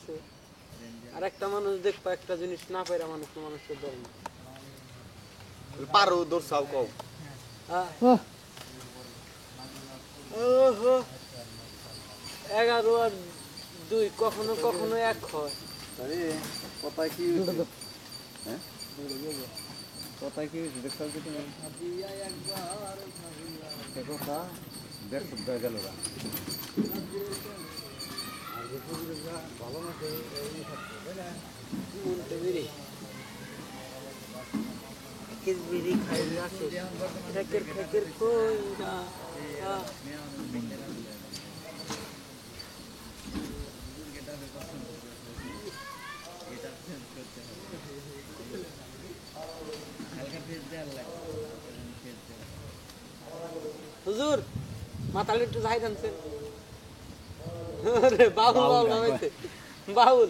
আছে আর একটা মানুষ দেখবা একটা জিনিস না পাইরা মানুষের ধরে না পারো দর্শাও কও ওহো 11 আর 2 কখনো কখনো 1 হয় আরে কথায় কি হ্যাঁ কথায় কি দেখছো কি তুমি কথা দেখ শুদ্ধ গেল না আর যে পুরোটা ভালো না এই থাকবে না মনতে বিড়ি কিস বিড়ি খাইলা সে খেকের কইরা হুজুর মাতালে একটু যাই জানছেন আরে বাউল নামাইছে বাউল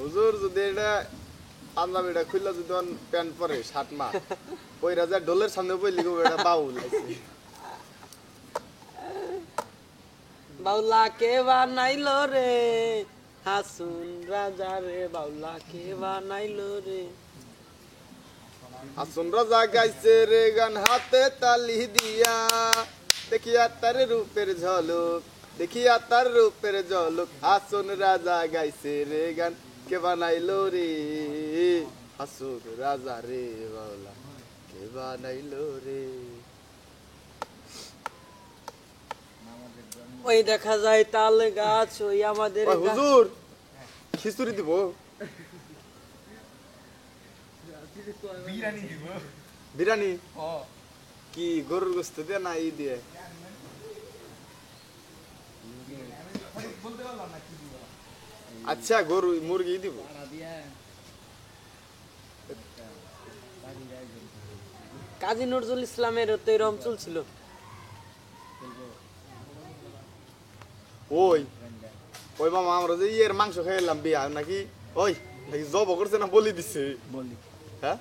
হুজুর যদি এটা পাঞ্জাবিটা খুললা যদি প্যান্ট পরে শার্ট মা পয়রা যা ঢোলের সামনে বইলি গো এটা বাউল আছে বাউলা কে বানাইলো রে হাসুন রাজা রে বাউলা কে বানাইলো রে আসুন রাজা গাইছে রে গান হাতে তালি দিয়া দেখিয়া তার রূপের ঝলক দেখিয়া তার রূপের ঝলক আসুন রাজা গাইছে রে গান কে বানাইলো রে আসুন রাজা রে বাউলা কে বানাইলো রে ওই দেখা যায় তাল গাছ ওই আমাদের ওই হুজুর খিচুড়ি দিব বিরিয়ানি কি গরুর গোস্ত দিয়ে না ই দিয়ে আচ্ছা গরু মুরগি দিব কাজী নজরুল ইসলামের তো এরকম চলছিল ওই ওই মামা আমরা যে ইয়ের মাংস খাইলাম বিয়া নাকি ওই নাকি জব করছে না বলি দিছে বলি হ্যাঁ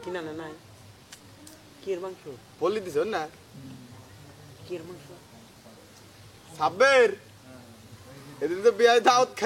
কিনা না নাই কি এর মাংস বলি দিছে না কি এর মাংস সাবের এদিন তো বিয়ায় দাওয়াত